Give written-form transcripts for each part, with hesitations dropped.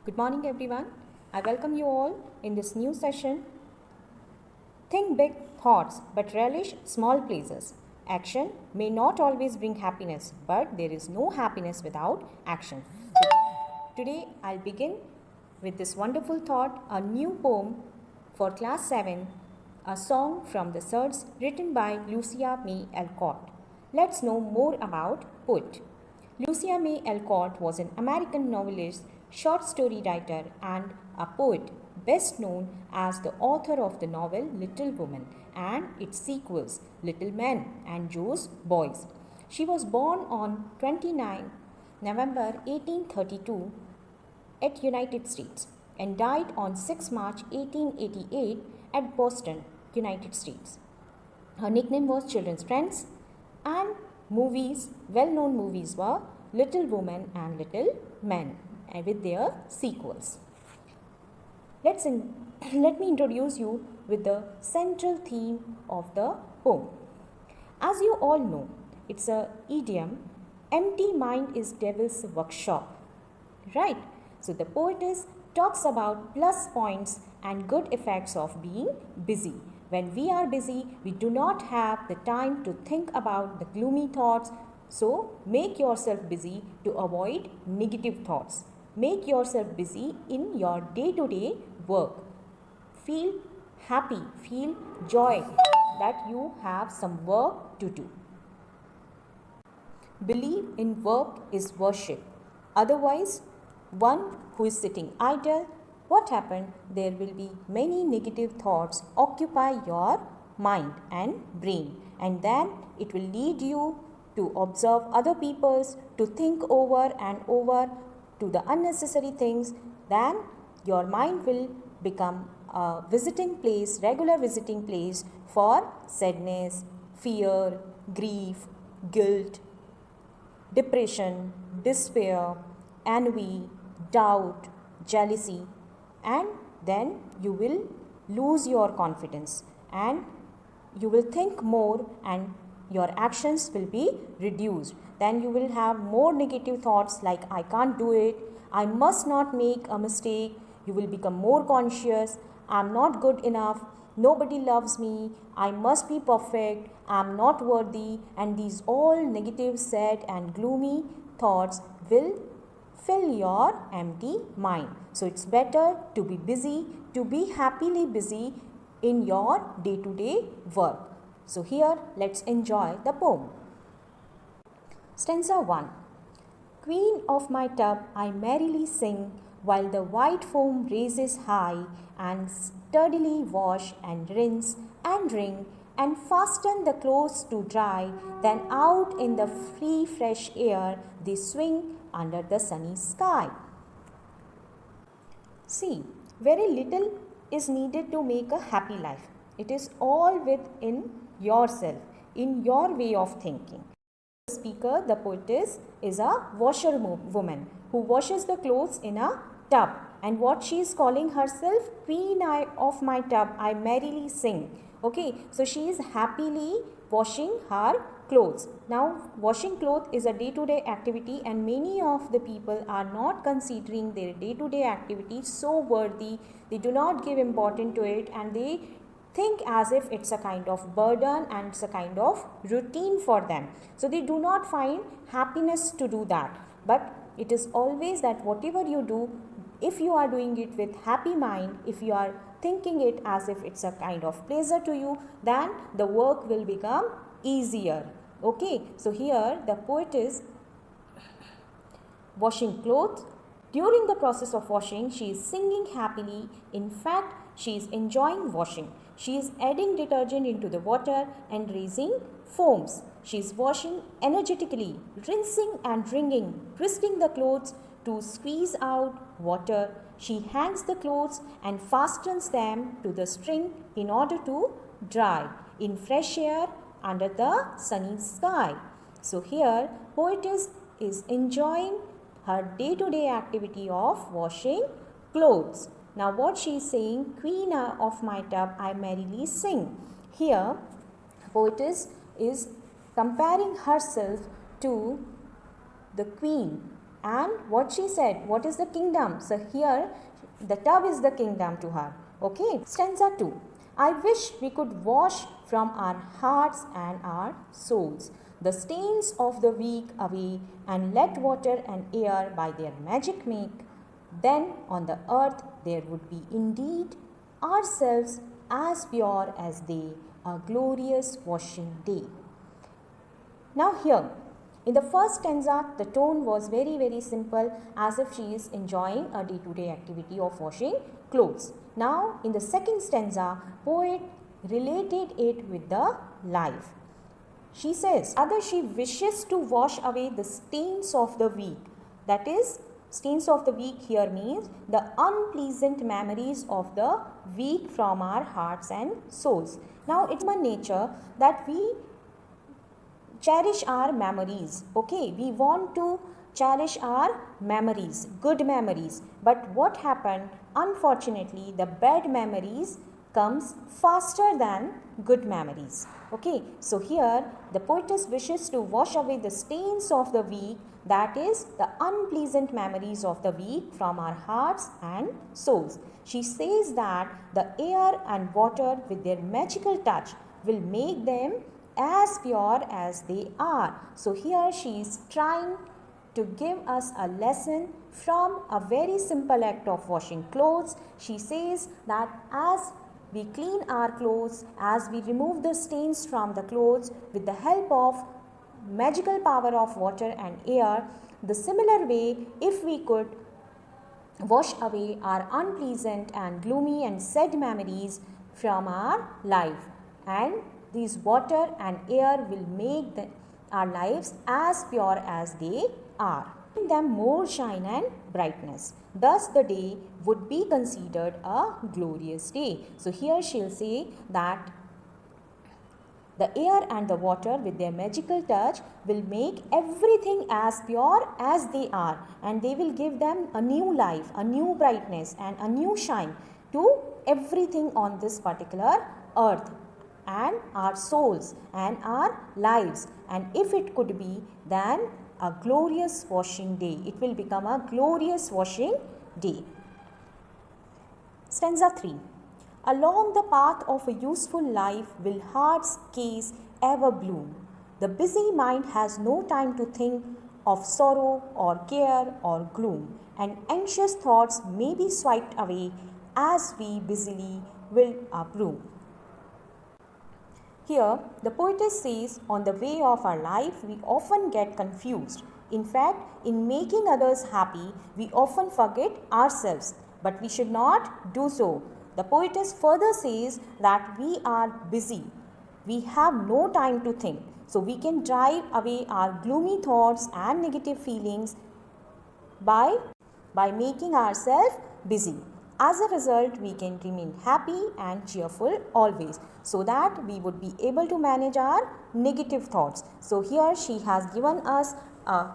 Good morning, everyone. I welcome you all in this new session. Think big thoughts but relish small pleasures. Action may not always bring happiness, but there is no happiness without action. Today, I'll begin with this wonderful thought, a new poem for class 7, a song from the Surds written by Lucia May Alcott. Let's know more about poet. Lucia May Alcott was an American novelist, short story writer, and a poet, best known as the author of the novel Little Women and its sequels Little Men and Jo's Boys. She was born on 29 November 1832 at United States and died on 6 March 1888 at Boston, United States. Her nickname was Children's Friends, and well-known movies were Little Women and Little Men with their sequels. Let me introduce you with the central theme of the poem. As you all know, it's a idiom, empty mind is devil's workshop, right? So the poetess talks about plus points and good effects of being busy. When we are busy, we do not have the time to think about the gloomy thoughts. So make yourself busy to avoid negative thoughts. Make yourself busy in your day-to-day work. Feel happy, feel joy that you have some work to do. Believe in work is worship. Otherwise, one who is sitting idle, what happened? There will be many negative thoughts occupy your mind and brain, and then it will lead you to observe other people's, to think over and over to the unnecessary things. Then your mind will become a visiting place, regular visiting place for sadness, fear, grief, guilt, depression, despair, envy, doubt, jealousy, and then you will lose your confidence and you will think more and your actions will be reduced. Then you will have more negative thoughts like I can't do it, I must not make a mistake. You will become more conscious, I'm not good enough, nobody loves me, I must be perfect, I'm not worthy, and these all negative, sad and gloomy thoughts will fill your empty mind. So it's better to be busy, to be happily busy in your day-to-day work. So here let's enjoy the poem. Stanza 1. Queen of my tub, I merrily sing, while the white foam raises high, and sturdily wash and rinse and wring and fasten the clothes to dry. Then out in the free fresh air they swing under the sunny sky. See, very little is needed to make a happy life. It is all within yourself, in your way of thinking. The speaker, the poetess, is a washerwoman who washes the clothes in a tub. And what she is calling herself? Queen of my tub, I merrily sing. Okay, so she is happily washing her clothes. Now, washing clothes is a day-to-day activity, and many of the people are not considering their day-to-day activity so worthy. They do not give importance to it, and they think as if it's a kind of burden and it's a kind of routine for them. So they do not find happiness to do that. But it is always that whatever you do, if you are doing it with happy mind, if you are thinking it as if it's a kind of pleasure to you, then the work will become easier. Okay, so here the poet is washing clothes. During the process of washing, she is singing happily. In fact, she is enjoying washing. She is adding detergent into the water and raising foams. She is washing energetically, rinsing and wringing, twisting the clothes to squeeze out water. She hangs the clothes and fastens them to the string in order to dry in fresh air under the sunny sky. So here, poetess is enjoying her day-to-day activity of washing clothes. Now what she is saying, Queen of my tub, I merrily sing. Here, poetess is comparing herself to the queen And what she said, what is the kingdom? So here the tub is the kingdom to her. Okay, stanza 2. I wish we could wash from our hearts and our souls the stains of the weak away, and let water and air by their magic make. Then on the earth there would be indeed ourselves as pure as they, a glorious washing day. Now here, in the first stanza, the tone was very simple, as if she is enjoying a day-to-day activity of washing clothes. Now in the second stanza, poet related it with the life. She says, rather she wishes to wash away the stains of the week. That is, stains of the week here means the unpleasant memories of the week from our hearts and souls. Now it's human nature that we cherish our memories. Okay, we want to cherish our memories, good memories. But what happened? Unfortunately, the bad memories comes faster than good memories. Okay, so here the poetess wishes to wash away the stains of the week, that is the unpleasant memories of the week from our hearts and souls. She says that the air and water with their magical touch will make them as pure as they are. So here she is trying to give us a lesson from a very simple act of washing clothes. She says that as we clean our clothes, as we remove the stains from the clothes with the help of magical power of water and air, the similar way, if we could wash away our unpleasant and gloomy and sad memories from our life, and these water and air will make our lives as pure as they are, giving them more shine and brightness. Thus the day would be considered a glorious day. So here she'll say that the air and the water with their magical touch will make everything as pure as they are, and they will give them a new life, a new brightness and a new shine to everything on this particular earth and our souls and our lives. And if it could be, then a glorious washing day. It will become a glorious washing day. Stanza 3. Along the path of a useful life will heart's gaze ever bloom. The busy mind has no time to think of sorrow or care or gloom, and anxious thoughts may be swiped away as we busily will our broom. Here, the poetess says, on the way of our life, we often get confused. In fact, in making others happy, we often forget ourselves, but we should not do so. The poetess further says that we are busy. We have no time to think. So we can drive away our gloomy thoughts and negative feelings by making ourselves busy. As a result, we can remain happy and cheerful always, so that we would be able to manage our negative thoughts. So here she has given us a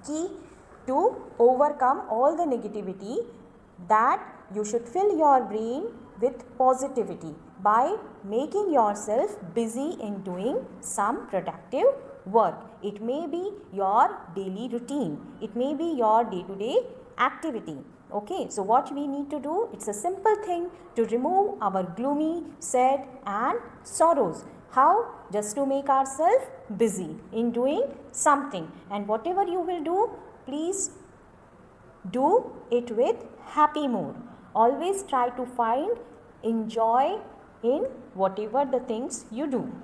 key to overcome all the negativity, that you should fill your brain with positivity by making yourself busy in doing some productive work. It may be your daily routine. It may be your day-to-day activity. Okay, so what we need to do, it's a simple thing to remove our gloomy, sad and sorrows. How? Just to make ourselves busy in doing something. And whatever you will do, please do it with happy mood. Always try to find enjoy in whatever the things you do.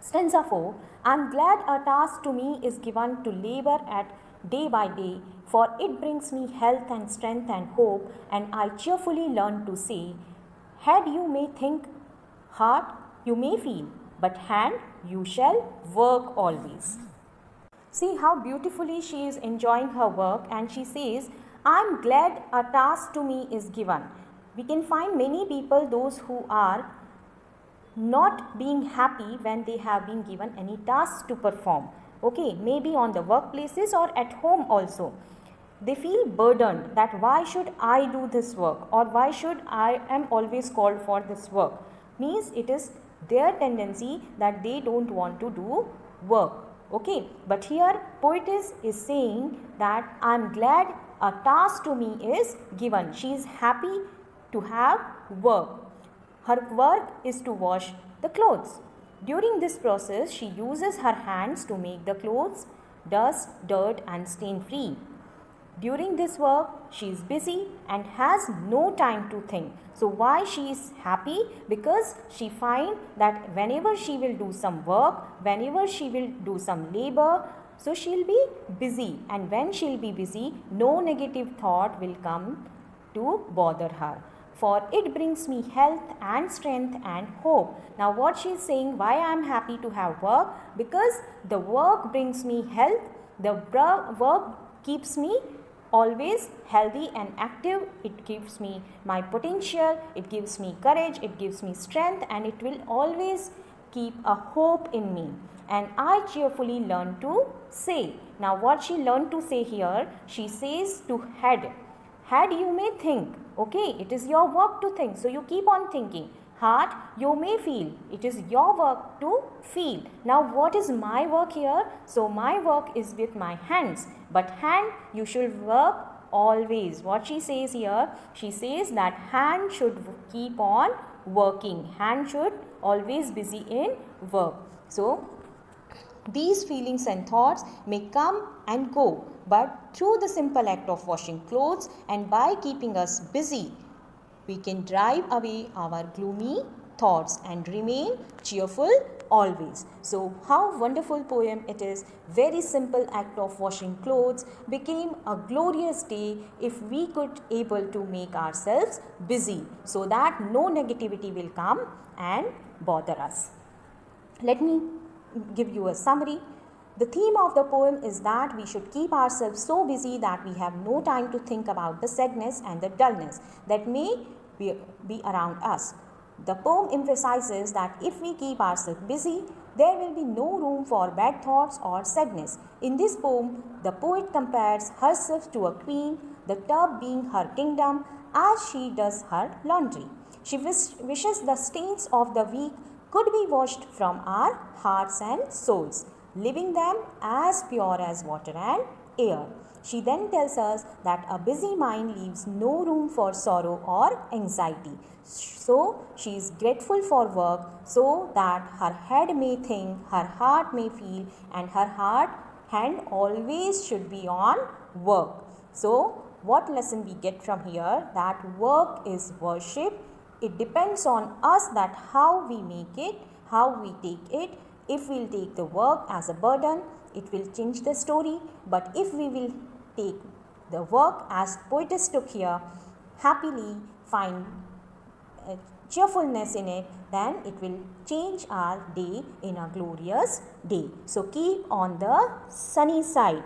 Stanza 4. I am glad a task to me is given to labor at day by day, for it brings me health and strength and hope, and I cheerfully learn to say, head you may think, heart you may feel, but hand you shall work always. See how beautifully she is enjoying her work, and she says, I am glad a task to me is given. We can find many people, those who are not being happy when they have been given any task to perform. Okay, maybe on the workplaces or at home also. They feel burdened that why should I do this work, or why should I am always called for this work. Means it is their tendency that they don't want to do work. Okay, but here poetess is saying that I am glad a task to me is given. She is happy to have work. Her work is to wash the clothes. During this process, she uses her hands to make the clothes dust, dirt and stain free. During this work, she is busy and has no time to think. So why she is happy? Because she find that whenever she will do some work, whenever she will do some labor, so she will be busy, and when she will be busy, no negative thought will come to bother her. For it brings me health and strength and hope. Now what she is saying, why I am happy to have work? Because the work brings me health, the work keeps me always healthy and active. It gives me my potential, it gives me courage, it gives me strength, and it will always keep a hope in me. And I cheerfully learn to say. Now what she learned to say here, she says to head. Head, you may think, okay, it is your work to think, so you keep on thinking. Heart, you may feel, it is your work to feel. Now what is my work here? So my work is with my hands, but hand you should work always. What she says here, she says that hand should keep on working, hand should always busy in work. So these feelings and thoughts may come and go, but through the simple act of washing clothes and by keeping us busy, we can drive away our gloomy thoughts and remain cheerful always. So how wonderful poem it is. Very simple act of washing clothes became a glorious day if we could able to make ourselves busy, so that no negativity will come and bother us. Let me give you a summary. The theme of the poem is that we should keep ourselves so busy that we have no time to think about the sadness and the dullness that may be around us. The poem emphasizes that if we keep ourselves busy, there will be no room for bad thoughts or sadness. In this poem, the poet compares herself to a queen, the tub being her kingdom, as she does her laundry. She wishes the stains of the week could be washed from our hearts and souls, leaving them as pure as water and air. She then tells us that a busy mind leaves no room for sorrow or anxiety. So she is grateful for work so that her head may think, her heart may feel, and her hand always should be on work. So what lesson we get from here? That work is worship. It depends on us that how we make it, how we take it. If we will take the work as a burden, it will change the story. But if we will take the work as poetess took here, happily find cheerfulness in it, then it will change our day in a glorious day. So keep on the sunny side.